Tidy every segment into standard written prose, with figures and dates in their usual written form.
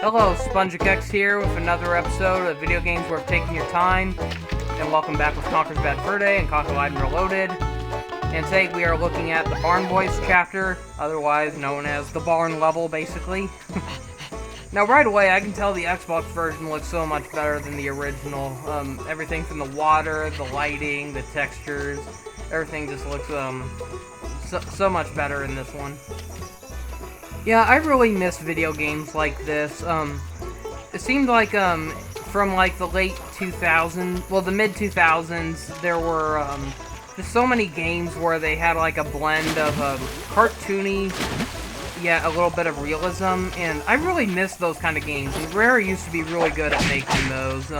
Hello, SpongeX here with another episode of Video Games Worth Taking Your Time. And welcome back with Conker's Bad Fur Day and Conker Live and Reloaded. And today we are looking at the Barn Boys chapter, otherwise known as the Barn level, basically. Now right away, I can tell the Xbox version looks so much better than the original. Everything from the water, the lighting, the textures, everything just looks so much better in this one. Yeah, I really miss video games like this. It seemed like, from like the late 2000s, well, the mid-2000s, there were, just so many games where they had like a blend of, cartoony, yet a little bit of realism, and I really miss those kind of games. And Rare used to be really good at making those,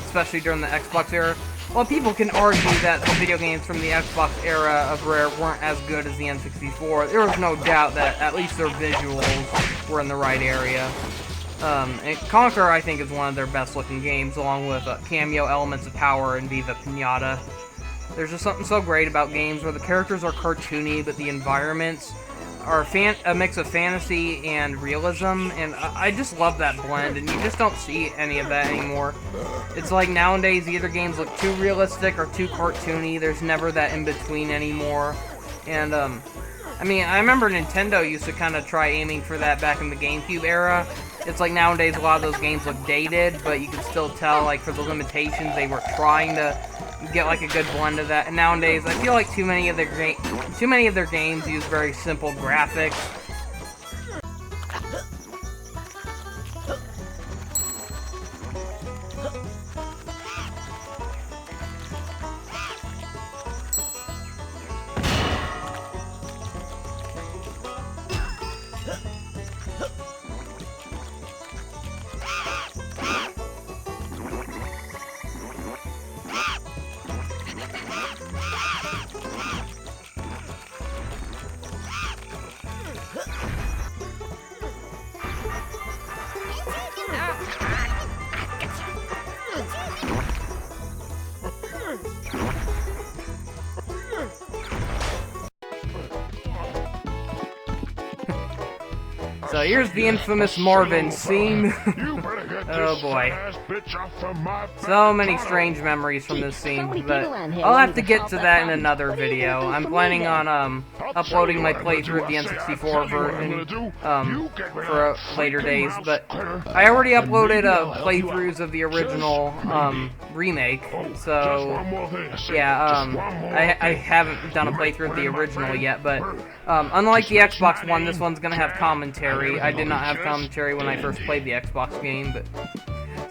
especially during the Xbox era. Well, people can argue that the video games from the Xbox era of Rare weren't as good as the N64. There was no doubt that at least their visuals were in the right area. And Conker, I think, is one of their best-looking games, along with cameo Elements of Power and Viva Pinata. There's just something so great about games where the characters are cartoony, but the environments are a mix of fantasy and realism, and I just love that blend, and you just don't see any of that anymore. It's like nowadays either games look too realistic or too cartoony. There's never that in-between anymore. And I mean, I remember Nintendo used to kind of try aiming for that back in the GameCube era. It's like nowadays a lot of those games look dated, but you can still tell, like, for the limitations, they were trying to get like a good blend of that. And nowadays, I feel like too many of their games use very simple graphics. So here's the infamous Marvin scene. Oh boy. So many strange memories from this scene, but I'll have to get to that in another video. I'm planning on uploading my playthrough of the N64 version for later days, but I already uploaded playthroughs of the original remake, so yeah, I haven't done a playthrough of the original yet, but unlike the Xbox One, this one's gonna have commentary. I did not have commentary when I first played the Xbox game, but...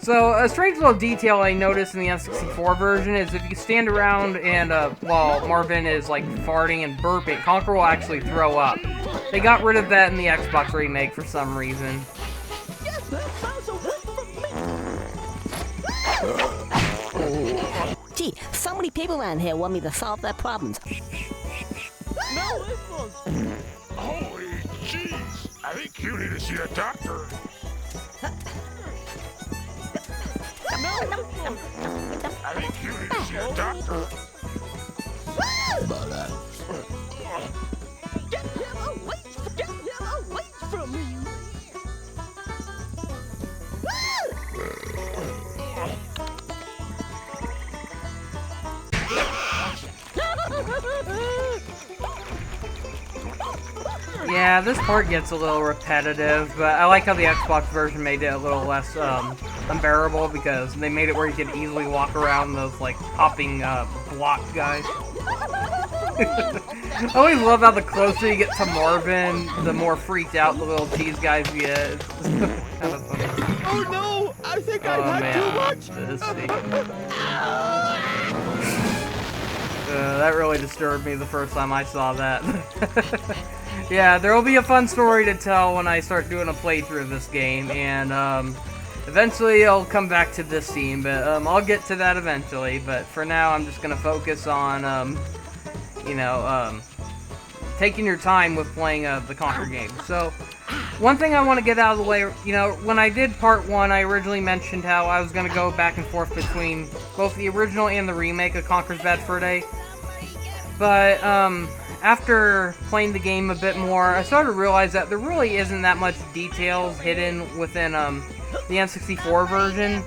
So, a strange little detail I noticed in the N64 version is if you stand around and, while Marvin is, like, farting and burping, Conker will actually throw up. They got rid of that in the Xbox remake for some reason. Gee, so many people around here want me to solve their problems. No, holy jeez! I think you need to see a doctor. I think you need to see a doctor. Get him away from me! Yeah, this part gets a little repetitive, but I like how the Xbox version made it a little less unbearable, because they made it where you could easily walk around those, like, hopping block guys. I always love how the closer you get to Marvin, the more freaked out the little cheese guys get. Kind of funny. Oh no! I think I've had too much! This scene. That really disturbed me the first time I saw that. Yeah, there will be a fun story to tell when I start doing a playthrough of this game, and eventually I'll come back to this scene, but I'll get to that eventually. But for now, I'm just gonna focus on, you know, taking your time with playing the Conker game. So, one thing I want to get out of the way, you know, when I did part 1, I originally mentioned how I was gonna go back and forth between both the original and the remake of Conker's Bad Fur Day. But, after playing the game a bit more, I started to realize that there really isn't that much details hidden within, the N64 version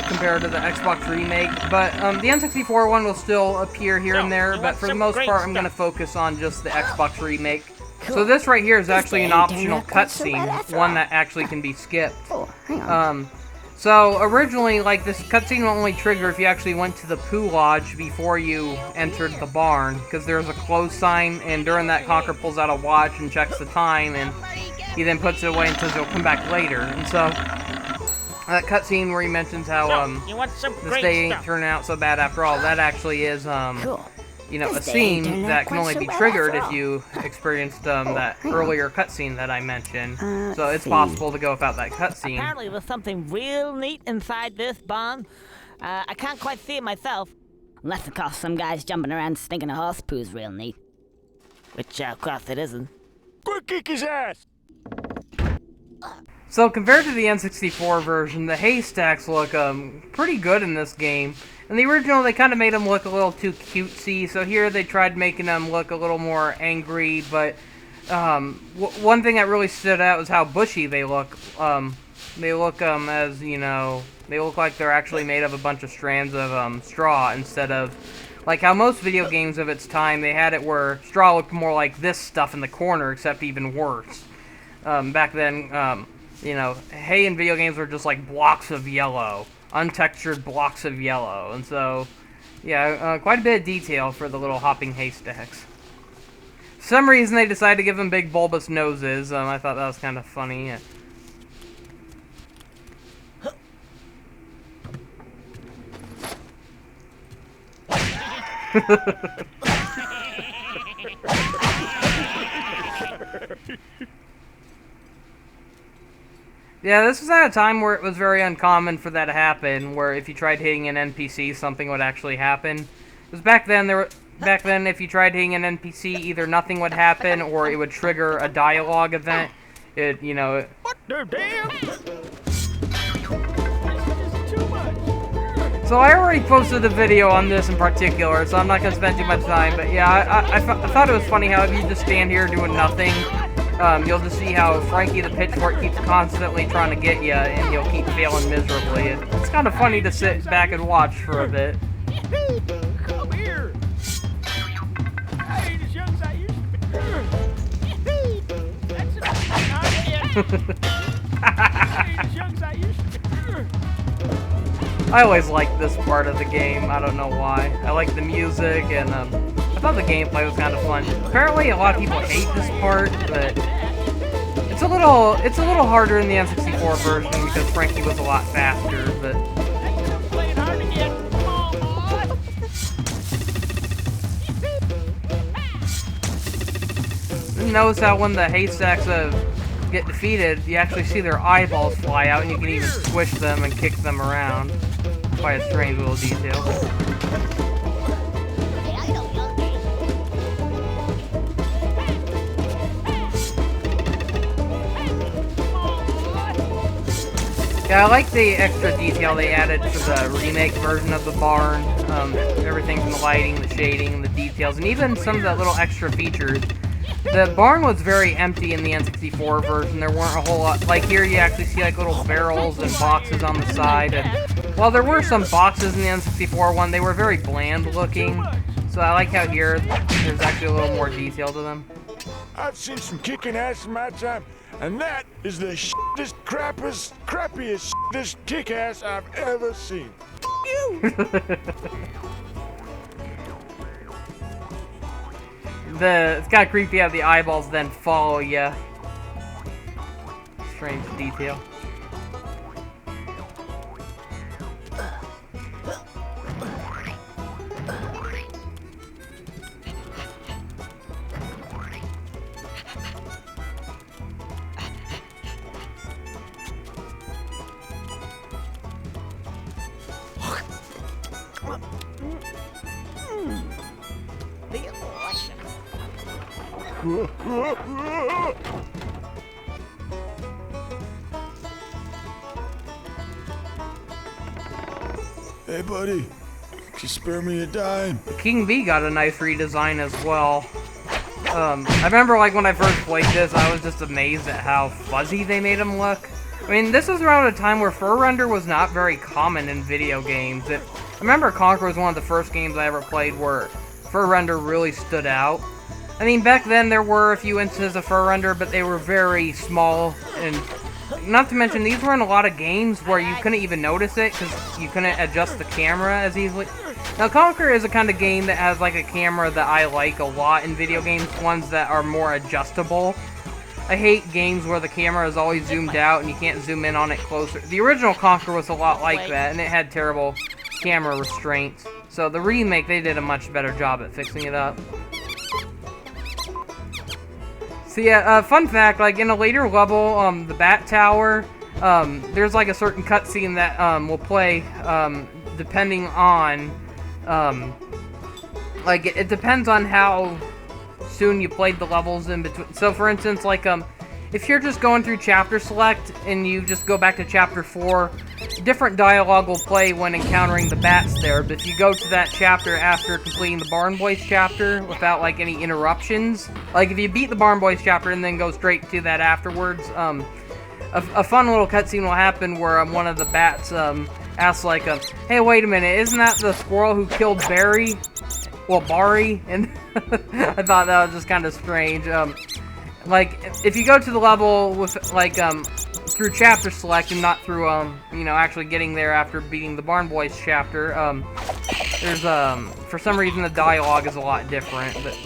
compared to the Xbox remake. But, the N64 one will still appear here and there, but for the most part, I'm going to focus on just the Xbox remake. So this right here is actually an optional cutscene, one that actually can be skipped. Oh, hang on. So originally, like, this cutscene will only trigger if you actually went to the Pooh Lodge before you entered the barn, because there's a close sign, and during that, Conker pulls out a watch and checks the time, and he then puts it away and says he'll come back later. And so, that cutscene where he mentions how, this day ain't turning out so bad after all, that actually is, Cool. you know, a scene that can only be triggered if you experienced that earlier cutscene that I mentioned. So it's possible to go without that cutscene. Apparently there's something real neat inside this barn. I can't quite see it myself. Unless, of course, some guy's jumping around stinking a horse poo's real neat. Which, of course, it isn't. Quick, kick his ass! So compared to the N64 version, the haystacks look pretty good in this game. In the original, they kind of made them look a little too cutesy, so here they tried making them look a little more angry, but one thing that really stood out was how bushy they look. They look as, you know, they look like they're actually made of a bunch of strands of straw instead of, like how most video games of its time, they had it where straw looked more like this stuff in the corner, except even worse. Back then, you know, hay in video games were just like blocks of yellow. Untextured blocks of yellow, and so, yeah, quite a bit of detail for the little hopping haystacks. For some reason, they decided to give them big bulbous noses. I thought that was kind of funny. Yeah, this was at a time where it was very uncommon for that to happen, where if you tried hitting an NPC, something would actually happen. Because back then, if you tried hitting an NPC, either nothing would happen, or it would trigger a dialogue event. It, you know... What the damn? So I already posted a video on this in particular, so I'm not going to spend too much time, but yeah, I thought it was funny how if you just stand here doing nothing, you'll just see how Frankie the Pitchfork keeps constantly trying to get you, and he'll keep failing miserably. It's kind of funny to sit back and watch for a bit. Come here! I ain't as young as I used to be. That's enough. I ain't as young as I used to be. I always liked this part of the game, I don't know why. I like the music, and I thought the gameplay was kind of fun. Apparently a lot of people hate this part, but it's a little harder in the N64 version because Frankie was a lot faster, but... Playing hard again. Come on, boy. Notice how when the haystacks get defeated, you actually see their eyeballs fly out, and you can even squish them and kick them around. Quite a strange little detail. Yeah, I like the extra detail they added for the remake version of the barn. Everything from the lighting, the shading, the details, and even some of the little extra features. The barn was very empty in the N64 version. There weren't a whole lot. Like here, you actually see like little barrels and boxes on the side. And while there were some boxes in the N64 one, they were very bland looking. So I like how here there's actually a little more detail to them. I've seen some kicking ass in my time, and that is the shittest, crappiest, shittest kick ass I've ever seen. You! It's kind of creepy how the eyeballs then follow you. Strange detail. Hey, buddy. Just spare me a dime. King Bee got a nice redesign as well. I remember like when I first played this, I was just amazed at how fuzzy they made him look. I mean, this was around a time where fur render was not very common in video games. I remember Conker was one of the first games I ever played where fur render really stood out. I mean, back then there were a few instances of fur render, but they were very small, and not to mention these were in a lot of games where you couldn't even notice it because you couldn't adjust the camera as easily. Now, Conker is a kind of game that has like a camera that I like a lot in video games, ones that are more adjustable. I hate games where the camera is always zoomed out and you can't zoom in on it closer. The original Conker was a lot like that, and it had terrible camera restraints. So the remake, they did a much better job at fixing it up. So yeah, fun fact, like in a later level, the Bat Tower, there's like a certain cutscene that will play depending on, like it depends on how soon you played the levels in between. So for instance, like if you're just going through chapter select and you just go back to chapter 4, different dialogue will play when encountering the bats there, but if you go to that chapter after completing the Barn Boys chapter without like any interruptions, like if you beat the Barn Boys chapter and then go straight to that afterwards, a fun little cutscene will happen where one of the bats asks like, hey, wait a minute, isn't that the squirrel who killed Barry? Well, Barry? And I thought that was just kind of strange. Like, if you go to the level with, like, through chapter select and not through, you know, actually getting there after beating the Barn Boys chapter, there's, for some reason the dialogue is a lot different, but...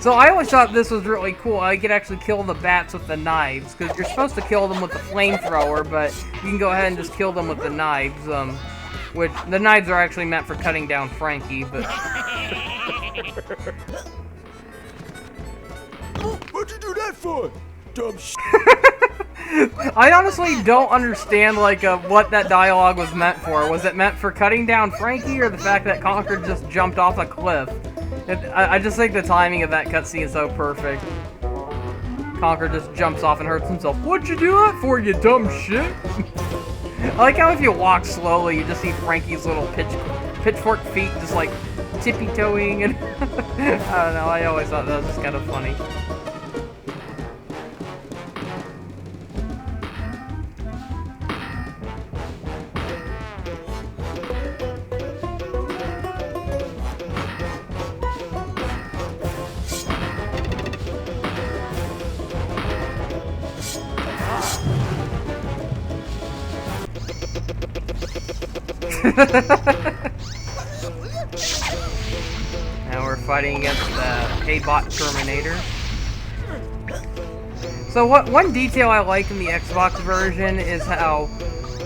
So I always thought this was really cool. I could actually kill the bats with the knives, because you're supposed to kill them with the flamethrower, but you can go ahead and just kill them with the knives, which, the knives are actually meant for cutting down Frankie, but... What'd you do that for? Dumb shit. I honestly don't understand, like, what that dialogue was meant for. Was it meant for cutting down Frankie, or the fact that Conker just jumped off a cliff? I just think the timing of that cutscene is so perfect. Conker just jumps off and hurts himself. What'd you do that for, you dumb shit? I like how if you walk slowly, you just see Frankie's little pitchfork feet just, like, tippy-toeing, and... I don't know, I always thought that was just kind of funny. Now we're fighting against the K-Bot Terminator. So one detail I like in the Xbox version is how,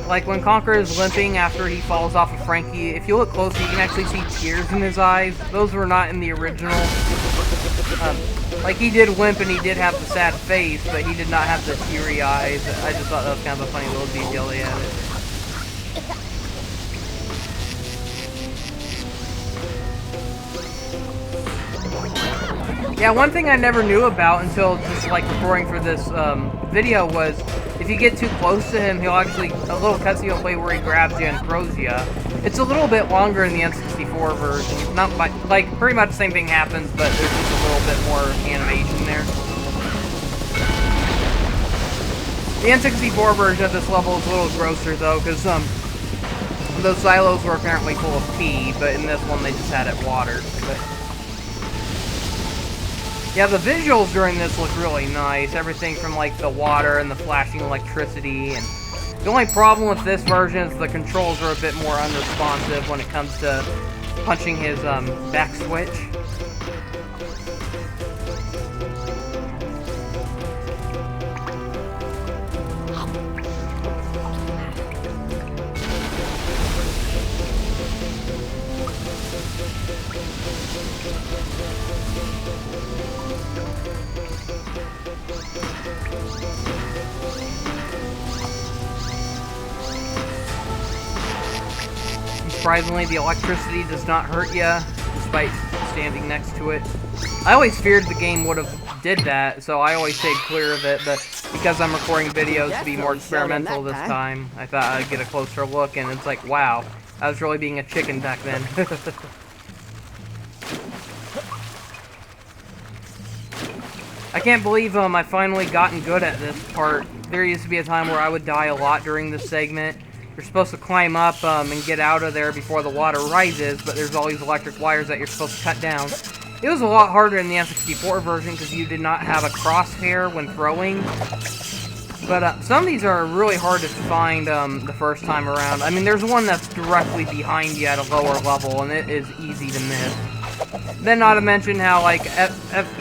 like, when Conker is limping after he falls off of Frankie, if you look closely, you can actually see tears in his eyes. Those were not in the original. Like, he did limp and he did have the sad face, but he did not have the teary eyes. I just thought that was kind of a funny little detail they added. Yeah, one thing I never knew about until just like recording for this video was if you get too close to him, he'll actually, a little cutscene will play where he grabs you and throws you. It's a little bit longer in the N64 version. Not like pretty much the same thing happens, but there's just a little bit more animation there. The N64 version of this level is a little grosser though, because those silos were apparently full of pee, but in this one they just had it watered. But yeah, the visuals during this look really nice. Everything from like the water and the flashing electricity. And the only problem with this version is the controls are a bit more unresponsive when it comes to punching his back switch. Surprisingly, the electricity does not hurt you, despite standing next to it. I always feared the game would have did that, so I always stayed clear of it, but because I'm recording videos to be more experimental this time, I thought I'd get a closer look, and it's like, wow, I was really being a chicken back then. I can't believe I finally gotten good at this part. There used to be a time where I would die a lot during this segment. You're supposed to climb up and get out of there before the water rises, but there's all these electric wires that you're supposed to cut down. It was a lot harder in the N64 version because you did not have a crosshair when throwing. But some of these are really hard to find the first time around. I mean, there's one that's directly behind you at a lower level, and it is easy to miss. Then not to mention how, like,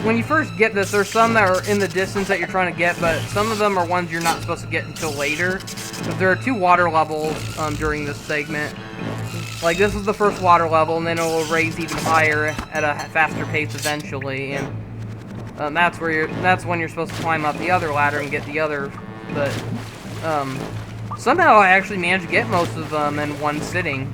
when you first get this, there's some that are in the distance that you're trying to get, but some of them are ones you're not supposed to get until later. But there are 2 water levels during this segment. Like, this is the first water level, and then it will raise even higher at a faster pace eventually, and that's when you're supposed to climb up the other ladder and get the other. But somehow I actually managed to get most of them in one sitting.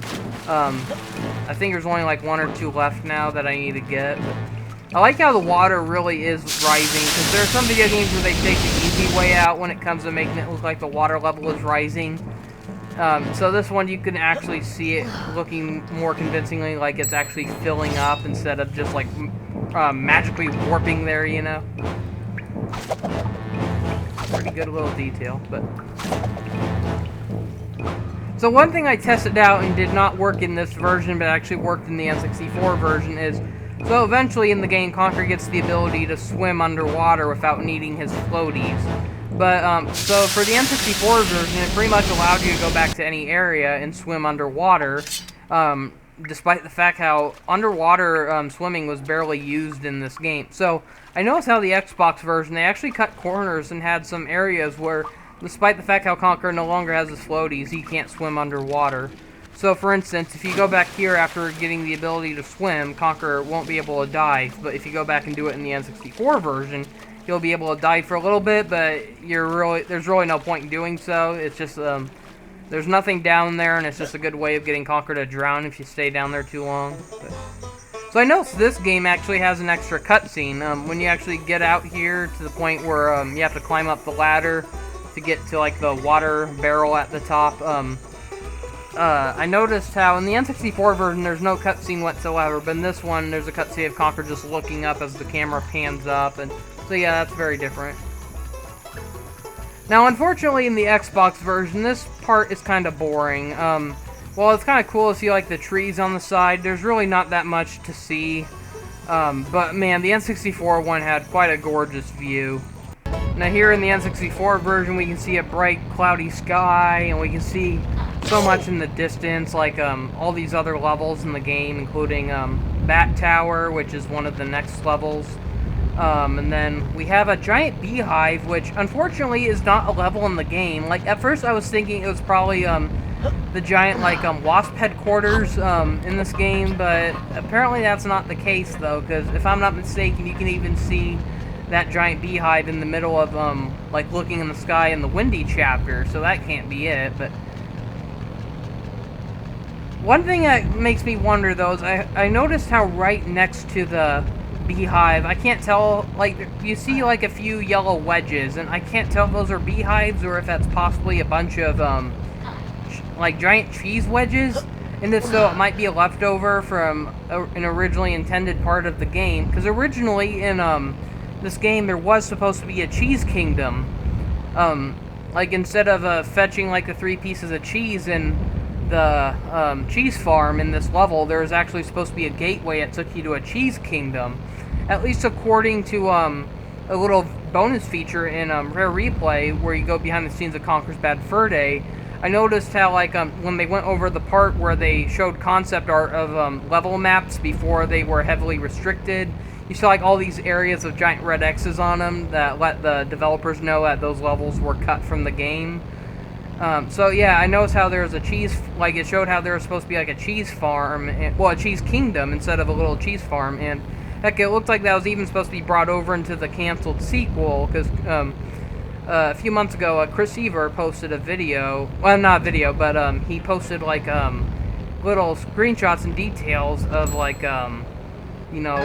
I think there's only like 1 or 2 left now that I need to get. But I like how the water really is rising, because there are some video games where they take the easy way out when it comes to making it look like the water level is rising. So this one you can actually see it looking more convincingly like it's actually filling up instead of just like magically warping there, you know? Pretty good little detail, but... So one thing I tested out and did not work in this version, but actually worked in the N64 version is, so eventually in the game, Conker gets the ability to swim underwater without needing his floaties. But, so for the N64 version, it pretty much allowed you to go back to any area and swim underwater, despite the fact how underwater swimming was barely used in this game. So, I noticed how the Xbox version, they actually cut corners and had some areas where, despite the fact how Conker no longer has his floaties, he can't swim underwater. So, for instance, if you go back here after getting the ability to swim, Conker won't be able to dive. But if you go back and do it in the N64 version, he'll be able to dive for a little bit, but there's really no point in doing so. It's just, there's nothing down there, and it's just a good way of getting Conker to drown if you stay down there too long. So I noticed this game actually has an extra cutscene. When you actually get out here to the point where you have to climb up the ladder to get to like the water barrel at the top. I noticed how in the N64 version there's no cutscene whatsoever, but in this one there's a cutscene of Conker just looking up as the camera pans up, and so yeah, that's very different. Now, unfortunately, in the Xbox version, this part is kind of boring. While it's kind of cool to see like the trees on the side, there's really not that much to see. But man, the N64 one had quite a gorgeous view. Now here in the N64 version, we can see a bright, cloudy sky, and we can see so much in the distance, like all these other levels in the game, including Bat Tower, which is one of the next levels. And then we have a giant beehive, which unfortunately is not a level in the game. Like, at first I was thinking it was probably the giant, like, wasp headquarters in this game, but apparently that's not the case, though, because if I'm not mistaken, you can even see that giant beehive in the middle of, like, looking in the sky in the windy chapter, so that can't be it. But one thing that makes me wonder, though, is I noticed how right next to the beehive, I can't tell, like, you see like a few yellow wedges, and I can't tell if those are beehives or if that's possibly a bunch of like giant cheese wedges, and if so, it might be a leftover from an originally intended part of the game, because originally in this game there was supposed to be a cheese kingdom. Like, instead of fetching like the 3 pieces of cheese in the cheese farm in this level, there was actually supposed to be a gateway that took you to a cheese kingdom. At least according to a little bonus feature in Rare Replay, where you go behind the scenes of Conker's Bad Fur Day. I noticed how, like, when they went over the part where they showed concept art of level maps before they were heavily restricted, you saw like all these areas of giant red X's on them that let the developers know that those levels were cut from the game. So yeah, I noticed how there's a cheese, like, it showed how there was supposed to be like a cheese farm, well, a cheese kingdom instead of a little cheese farm, and heck, it looked like that was even supposed to be brought over into the canceled sequel, because a few months ago, Chris Ever posted a video, well, not a video, but he posted like little screenshots and details of like, you know,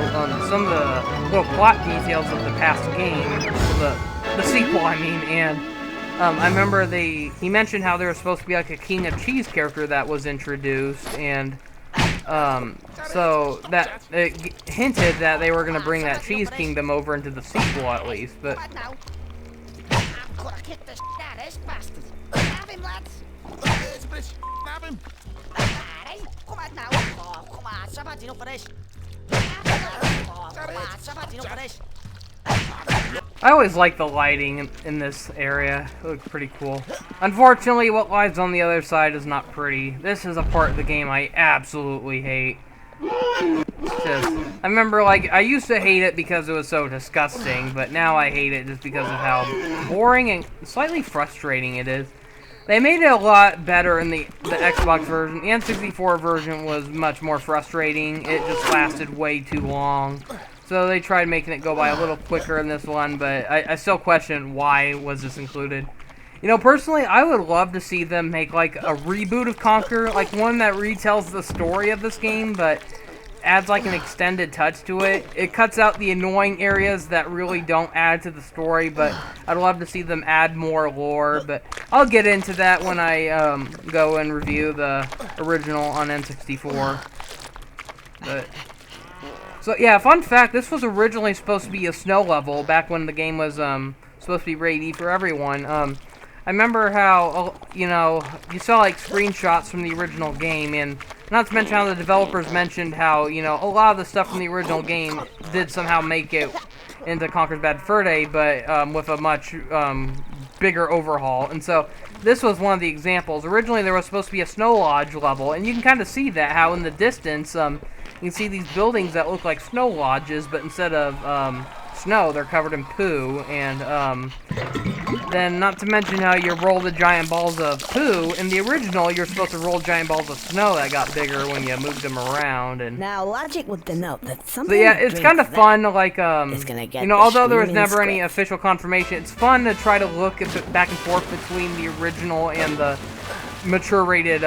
some of the little plot details of the past game, the sequel, I mean, and I remember he mentioned how there was supposed to be like a King of Cheese character that was introduced, and so that it hinted that they were going to bring that Cheese Kingdom over into the sequel at least, but... I'm gonna kick the shit out of this bastard. Have him, lads. Have him. Alright, come on now. Oh, come on, somebody's enough for this. Have him, lads. Oh, come on, somebody's enough for this. I always like the lighting in this area. It looks pretty cool. Unfortunately, what lies on the other side is not pretty. This is a part of the game I absolutely hate. I remember, like, I used to hate it because it was so disgusting, but now I hate it just because of how boring and slightly frustrating it is. They made it a lot better in the Xbox version. The N64 version was much more frustrating. It just lasted way too long. So they tried making it go by a little quicker in this one, but I still question why was this included. You know, personally, I would love to see them make, like, a reboot of Conker, like one that retells the story of this game, but adds, like, an extended touch to it. It cuts out the annoying areas that really don't add to the story, but I'd love to see them add more lore, but I'll get into that when I go and review the original on N64. But... so, yeah, fun fact, this was originally supposed to be a snow level back when the game was supposed to be rated for everyone. I remember how, you know, you saw, like, screenshots from the original game, and not to mention how the developers mentioned how, you know, a lot of the stuff from the original game did somehow make it into Conker's Bad Fur Day, but with a much bigger overhaul. And so, this was one of the examples. Originally, there was supposed to be a snow lodge level, and you can kind of see that, how in the distance, you can see these buildings that look like snow lodges, but instead of snow, they're covered in poo. And then, not to mention how you roll the giant balls of poo. In the original, you're supposed to roll giant balls of snow that got bigger when you moved them around. And Now, logic would denote that something. so yeah, it's kind of fun. Like gonna get you know, the although there was screaming never any script. official confirmation, it's fun to try to look at back and forth between the original and the mature rated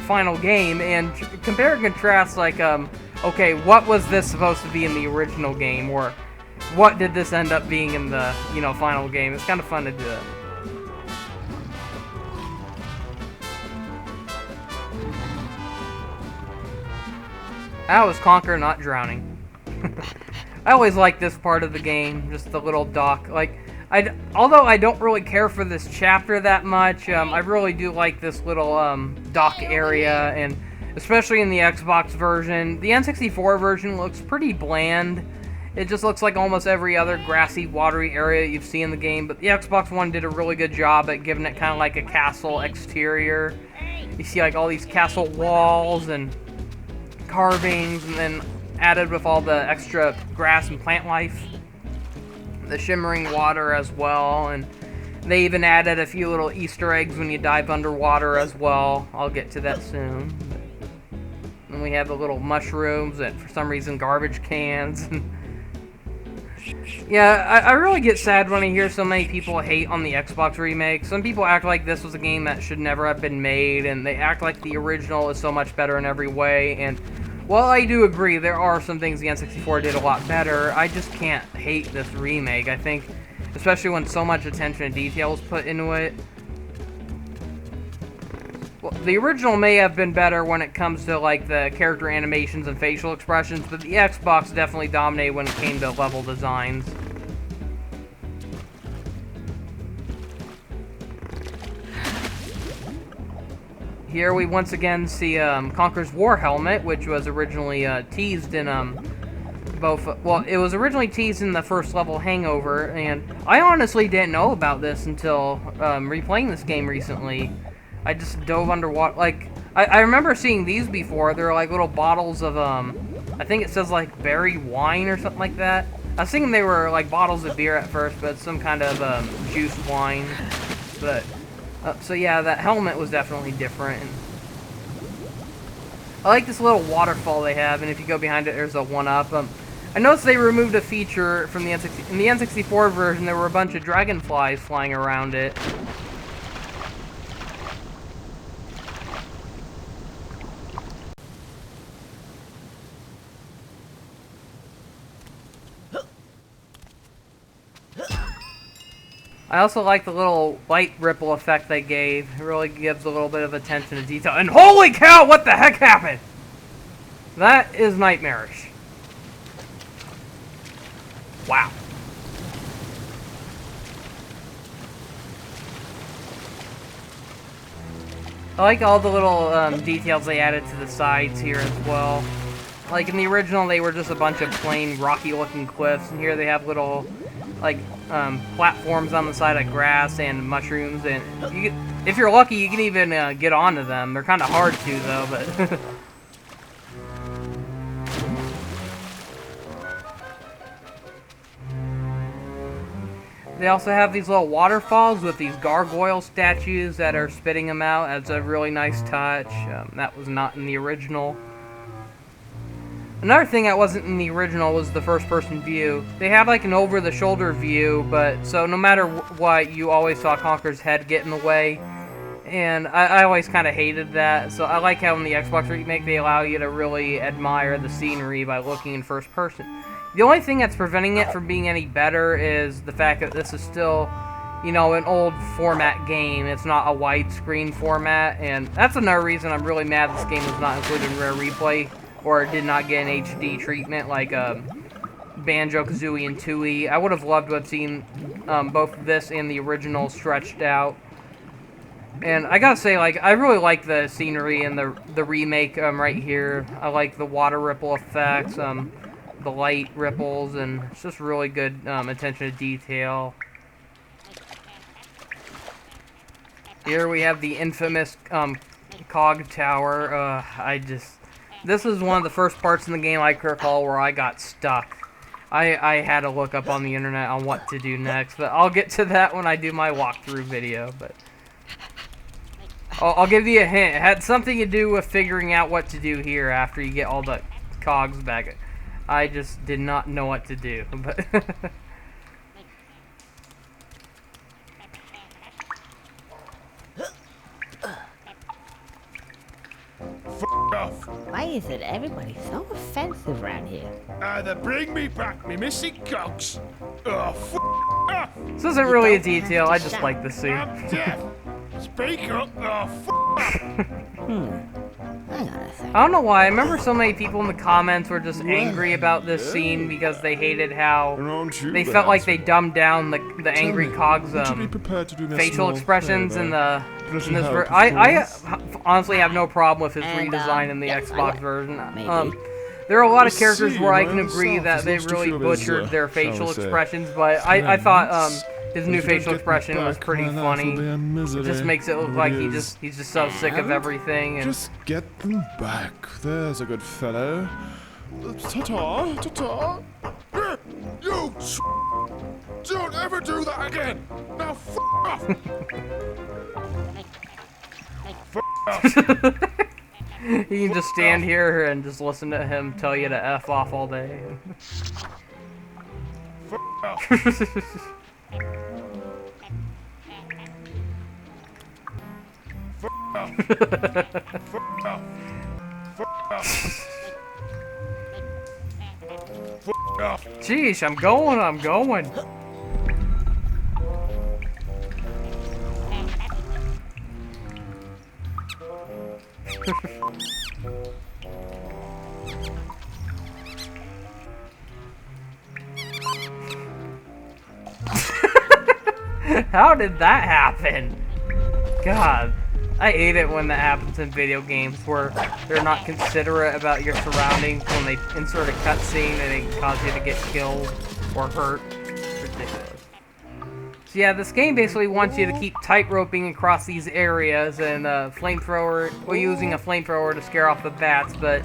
final game and compare and contrast. Like okay, what was this supposed to be in the original game, or what did this end up being in the, you know, final game? It's kind of fun to do it. How is Conker not drowning? I always like this part of the game, just the little dock. Like, although I don't really care for this chapter that much, I really do like this little dock area, and especially in the Xbox version. The N64 version looks pretty bland. It just looks like almost every other grassy, watery area you've seen in the game, but the Xbox One did a really good job at giving it kind of like a castle exterior. You see like all these castle walls and carvings, and then added with all the extra grass and plant life. The shimmering water as well, and they even added a few little Easter eggs when you dive underwater as well. I'll get to that soon. And we have the little mushrooms and for some reason garbage cans. Yeah, I really get sad when I hear so many people hate on the Xbox remake. Some people act like this was a game that should never have been made, and they act like the original is so much better in every way. And while I do agree there are some things the N64 did a lot better, I just can't hate this remake. I think, especially when so much attention and detail is put into it. Well, the original may have been better when it comes to like the character animations and facial expressions, but the Xbox definitely dominated when it came to level designs. Here we once again see Conker's War Helmet, which was originally teased in well, it was originally teased in the first level Hangover, and I honestly didn't know about this until replaying this game recently. I just dove underwater. Like, I remember seeing these before. They're like little bottles of, I think it says like berry wine or something like that. I was thinking they were like bottles of beer at first, but it's some kind of juice wine. But, so yeah, that helmet was definitely different. And I like this little waterfall they have, and if you go behind it, there's a 1-up. I noticed they removed a feature from the N64. In the N64 version, there were a bunch of dragonflies flying around it. I also like the little light ripple effect they gave. It really gives a little bit of attention to detail. And holy cow, what the heck happened? That is nightmarish. Wow. I like all the little details they added to the sides here as well. Like in the original, they were just a bunch of plain rocky-looking cliffs, and here they have little, like, platforms on the side of grass and mushrooms. And you if you're lucky, you can even get onto them. They're kind of hard to, though, but. They also have these little waterfalls with these gargoyle statues that are spitting them out. That's a really nice touch. That was not in the original. Another thing that wasn't in the original was the first-person view. They had like an over-the-shoulder view, but so no matter what, you always saw Conker's head get in the way. And I always kind of hated that. So I like how in the Xbox remake they allow you to really admire the scenery by looking in first person. The only thing that's preventing it from being any better is the fact that this is still, you know, an old format game. It's not a widescreen format, and that's another reason I'm really mad this game was not included in Rare Replay, or did not get an HD treatment like Banjo-Kazooie and Tooie. I would have loved to have seen both this and the original stretched out. And I gotta say, like, I really like the scenery in the remake right here. I like the water ripple effects, the light ripples, and it's just really good attention to detail. Here we have the infamous Cog Tower. This is one of the first parts in the game I can recall where I got stuck. I had to look up on the internet on what to do next, but I'll get to that when I do my walkthrough video. But I'll give you a hint. It had something to do with figuring out what to do here after you get all the cogs back. I just did not know what to do, but Off. Why is it everybody so offensive around here? Either bring me back me missing cogs, or off. This isn't really a detail. I just like the scene. I'm deaf. Speak up, or Hang on a second. I don't know why. I remember so many people in the comments were just angry about this scene because they hated how they felt like they dumbed down the angry Cog's facial expressions in the. I honestly have no problem with his redesign in the Xbox version. There are a lot of characters where I can agree that they really butchered their facial expressions, but I thought his new facial expression was pretty funny. It just makes it look like he's just so sick of everything. And just get them back. There's a good fellow. Ta-ta, ta-ta. You don't ever do that again. Now off. you can just stand here and just listen to him tell you to F off all day. Jeez, I'm going. How did that happen? God, I hate it when that happens in video games where they're not considerate about your surroundings when they insert a cutscene and it can cause you to get killed or hurt. It's ridiculous. So yeah, this game basically wants you to keep tight-roping across these areas and using a flamethrower to scare off the bats, but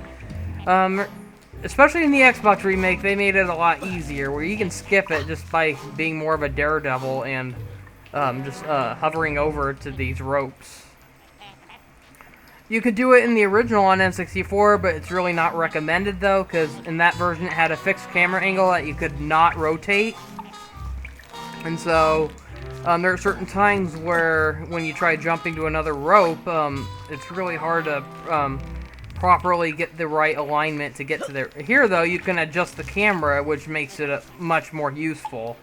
especially in the Xbox remake, they made it a lot easier where you can skip it just by being more of a daredevil and just hovering over to these ropes. You could do it in the original on N64, but it's really not recommended though, because in that version it had a fixed camera angle that you could not rotate. And so there are certain times where when you try jumping to another rope, it's really hard to properly get the right alignment to get to there. Here though, you can adjust the camera, which makes it much more useful.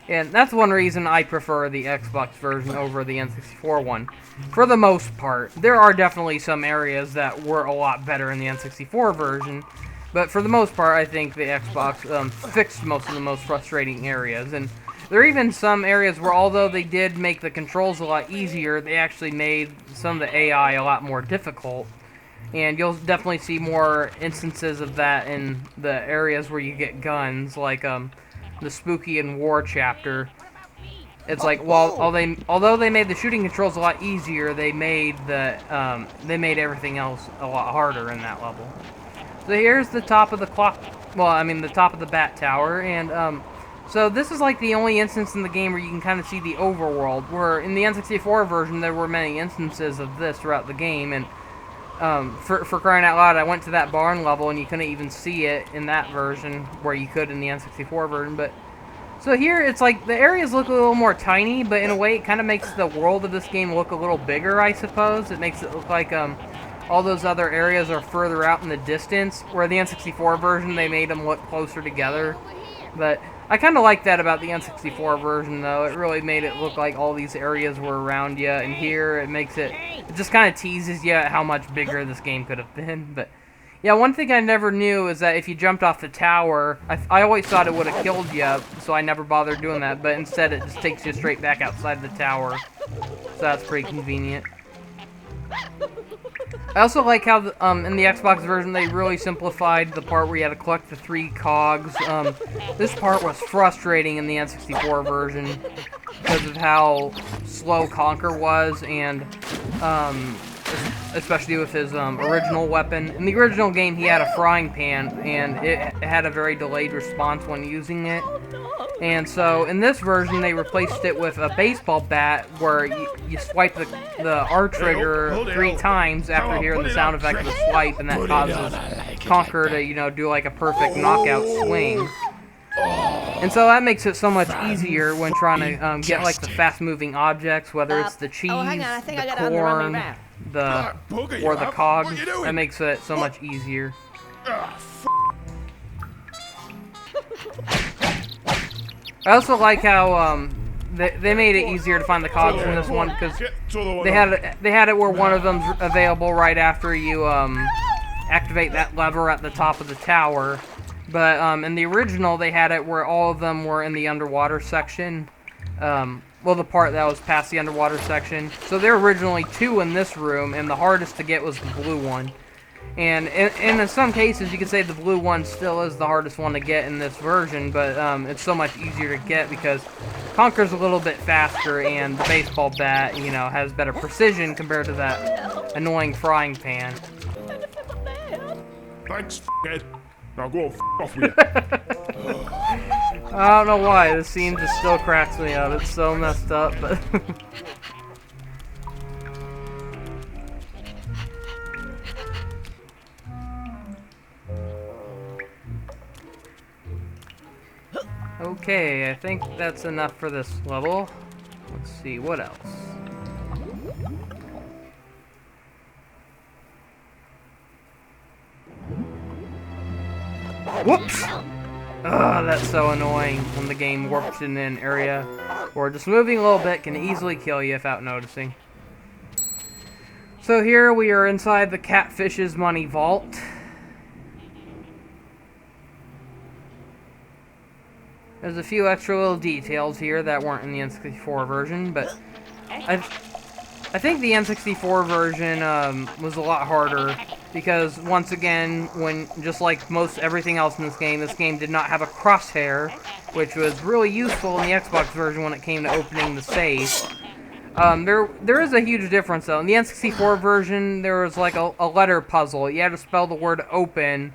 And that's one reason I prefer the Xbox version over the N64 one. For the most part, there are definitely some areas that were a lot better in the N64 version, but for the most part, I think the Xbox fixed most of the most frustrating areas. And there are even some areas where, although they did make the controls a lot easier, they actually made some of the AI a lot more difficult. And you'll definitely see more instances of that in the areas where you get guns, like the Spooky and War chapter. It's like, well, although they made the shooting controls a lot easier, they made everything else a lot harder in that level. So here's the top of the the top of the Bat Tower, and so this is like the only instance in the game where you can kind of see the overworld, where in the N64 version there were many instances of this throughout the game, and for crying out loud, I went to that barn level and you couldn't even see it in that version where you could in the N64 version. But so here it's like the areas look a little more tiny, but in a way it kind of makes the world of this game look a little bigger, I suppose. It makes it look like all those other areas are further out in the distance, where the N64 version they made them look closer together. But I kind of like that about the N64 version, though. It really made it look like all these areas were around you, and here it just kind of teases you at how much bigger this game could have been. But yeah, one thing I never knew is that if you jumped off the tower, I always thought it would have killed you, so I never bothered doing that, but instead it just takes you straight back outside the tower, so that's pretty convenient. I also like how in the Xbox version they really simplified the part where you had to collect the 3 cogs. This part was frustrating in the N64 version because of how slow Conker was, and especially with his original weapon. In the original game he had a frying pan, and it had a very delayed response when using it. And so in this version they replaced it with a baseball bat where you swipe the R trigger 3 times after hearing the sound effect of the swipe, and that causes Conker to, do like a perfect knockout swing. And so that makes it so much easier when trying to get like the fast-moving objects, whether it's the cheese, the corn, or the cogs. That makes it so much easier. I also like how they made it easier to find the cogs in this one, because they had it where one of them's available right after you activate that lever at the top of the tower. But in the original, they had it where all of them were in the underwater section. Well, the part that was past the underwater section. So there were originally 2 in this room, and the hardest to get was the blue one. And in some cases, you could say the blue one still is the hardest one to get in this version, but it's so much easier to get because Conker's a little bit faster, and the baseball bat, has better precision compared to that annoying frying pan. Thanks, f***head. Now go f*** off with you. I don't know why, this scene just still cracks me up. It's so messed up, but... Okay, I think that's enough for this level. Let's see, what else? Whoops! Ugh, that's so annoying when the game warps in an area, or just moving a little bit can easily kill you without noticing. So here we are inside the Catfish's money vault. There's a few extra little details here that weren't in the N64 version, but I think the N64 version was a lot harder because, once again, just like most everything else in this game did not have a crosshair, which was really useful in the Xbox version when it came to opening the safe. There is a huge difference, though. In the N64 version, there was like a letter puzzle. You had to spell the word open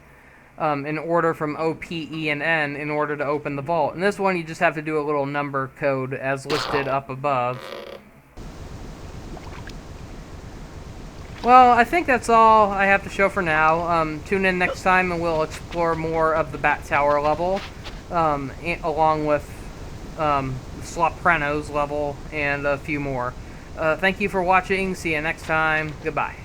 in order from O, P, E, and N in order to open the vault. In this one, you just have to do a little number code as listed up above. Well, I think that's all I have to show for now. Tune in next time and we'll explore more of the Bat Tower level, along with Sloprano's level and a few more. Thank you for watching. See you next time. Goodbye.